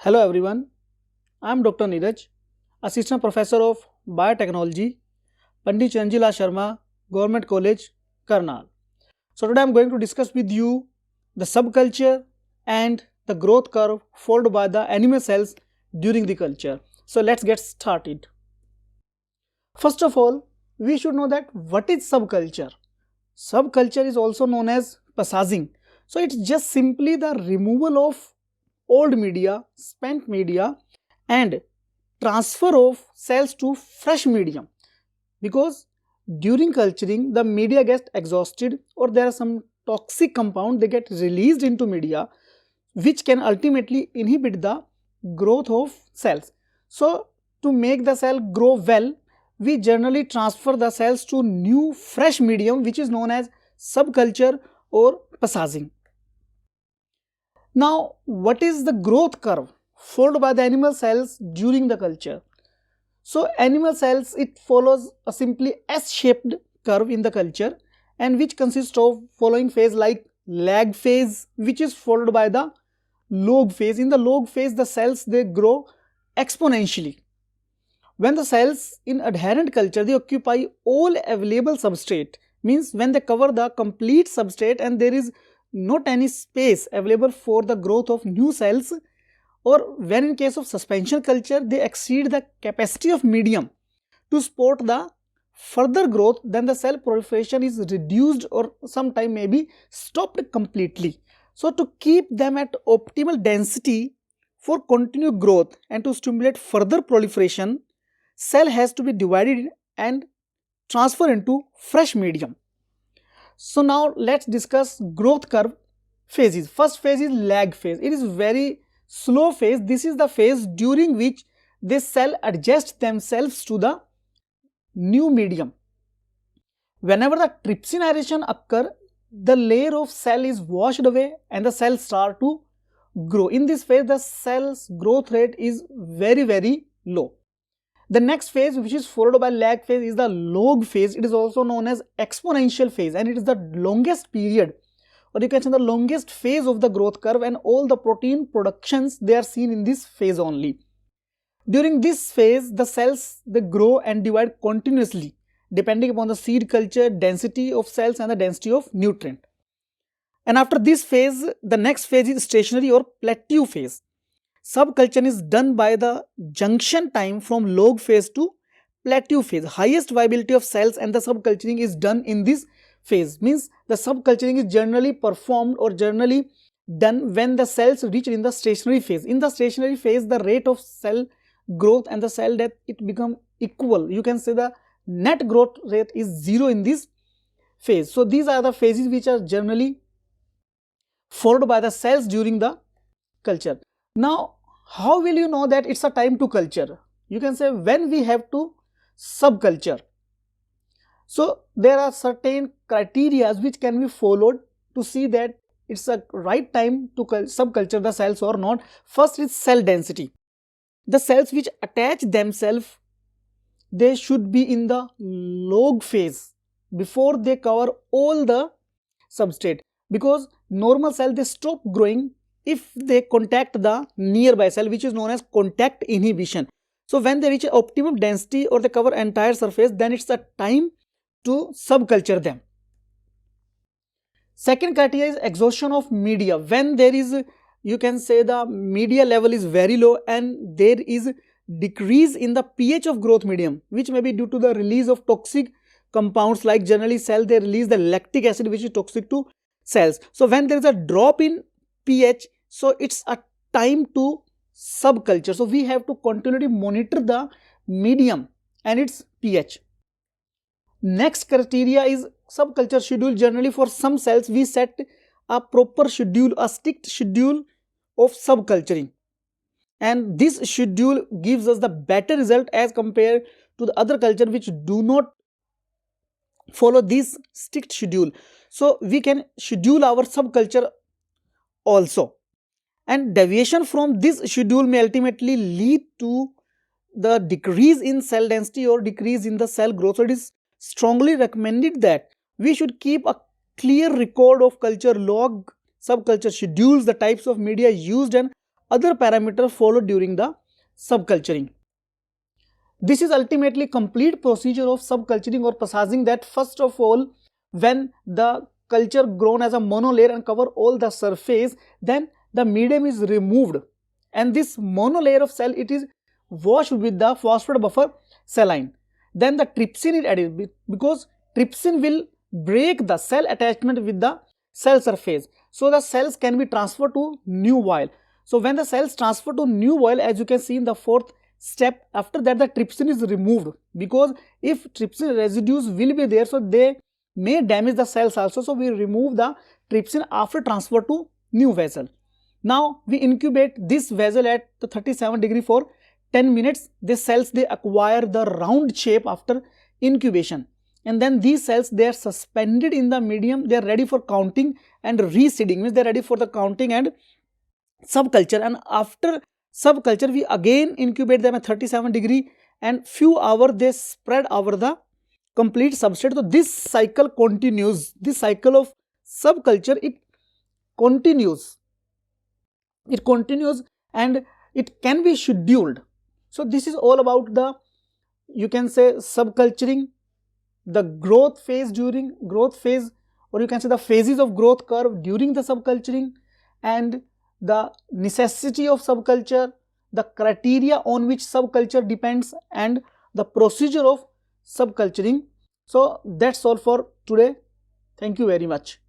Hello everyone, I am Dr. Neeraj, Assistant Professor of Biotechnology, Pandit Chanjila Sharma, Government College, Karnal. So today I am going to discuss with you the subculture and the growth curve followed by the animal cells during the culture. So let's get started. First of all, we should know that what is subculture. Subculture is also known as passaging. So it's just simply the removal of old media, spent media, and transfer of cells to fresh medium, because during culturing the media gets exhausted or there are some toxic compound they get released into media which can ultimately inhibit the growth of cells. So to make the cell grow well, we generally transfer the cells to new fresh medium which is known as subculture or passaging. Now, what is the growth curve followed by the animal cells during the culture? So, animal cells, it follows a simply S-shaped curve in the culture, and which consists of following phase like lag phase, which is followed by the log phase. In the log phase, the cells, they grow exponentially. When the cells in adherent culture, they occupy all available substrate, means when they cover the complete substrate and there is not any space available for the growth of new cells, or when in case of suspension culture they exceed the capacity of medium to support the further growth, then the cell proliferation is reduced or sometime may be stopped completely. So to keep them at optimal density for continued growth and to stimulate further proliferation, cell has to be divided and transferred into fresh medium. So now let's discuss growth curve phases. First phase is lag phase. It is very slow phase. This is the phase during which this cell adjusts themselves to the new medium. Whenever the trypsinization occurs, the layer of cell is washed away and the cells start to grow. In this phase, the cell's growth rate is very low. The next phase, which is followed by lag phase, is the log phase. It is also known as exponential phase, and it is the longest period, or you can say the longest phase of the growth curve, and all the protein productions, they are seen in this phase only. During this phase, the cells, they grow and divide continuously depending upon the seed culture, density of cells and the density of nutrient. And after this phase, the next phase is stationary or plateau phase. Subculture is done by the junction time from log phase to plateau phase. Highest viability of cells and the subculturing is done in this phase. Means the subculturing is generally performed or generally done when the cells reach in the stationary phase. In the stationary phase, the rate of cell growth and the cell death, it become equal. You can say the net growth rate is zero in this phase. So these are the phases which are generally followed by the cells during the culture. Now, how will you know that it's a time to culture? You can say when we have to subculture. So there are certain criteria which can be followed to see that it's a right time to subculture the cells or not. First is cell density. The cells which attach themselves, they should be in the log phase before they cover all the substrate, because normal cell, they stop growing if they contact the nearby cell, which is known as contact inhibition. So when they reach optimum density or they cover entire surface, then it's a time to subculture them. Second criteria is exhaustion of media. When there is, you can say the media level is very low and there is decrease in the pH of growth medium, which may be due to the release of toxic compounds, like generally cell, they release the lactic acid which is toxic to cells. So when there is a drop in pH, so it's a time to subculture. So we have to continually monitor the medium and its pH. Next criteria is subculture schedule. Generally for some cells, we set a proper schedule, a strict schedule of subculturing, and this schedule gives us the better result as compared to the other culture which do not follow this strict schedule. So we can schedule our subculture also, and deviation from this schedule may ultimately lead to the decrease in cell density or decrease in the cell growth. So it is strongly recommended that we should keep a clear record of culture log, subculture schedules, the types of media used, and other parameters followed during the subculturing. This is ultimately complete procedure of subculturing or passaging, that first of all, when the culture grown as a monolayer and cover all the surface, then the medium is removed, and this monolayer of cell, it is washed with the phosphate buffer saline. Then the trypsin is added, because trypsin will break the cell attachment with the cell surface, so the cells can be transferred to new vial. So when the cells transfer to new vial, as you can see in the fourth step, after that the trypsin is removed, because if trypsin residues will be there, so they may damage the cells also. So we remove the trypsin after transfer to new vessel. Now we incubate this vessel at the 37 degree for 10 minutes. These cells, they acquire the round shape after incubation, and then these cells, they are suspended in the medium. They are ready for counting and reseeding, means they are ready for the counting and subculture. And after subculture, we again incubate them at 37 degree, and few hours they spread over the complete substrate. So this cycle continues. This cycle of subculture, it continues and it can be scheduled. So this is all about the, you can say, subculturing, the growth phase, or you can say the phases of growth curve during the subculturing, and the necessity of subculture, the criteria on which subculture depends, and the procedure of subculturing. So that's all for today. Thank you very much.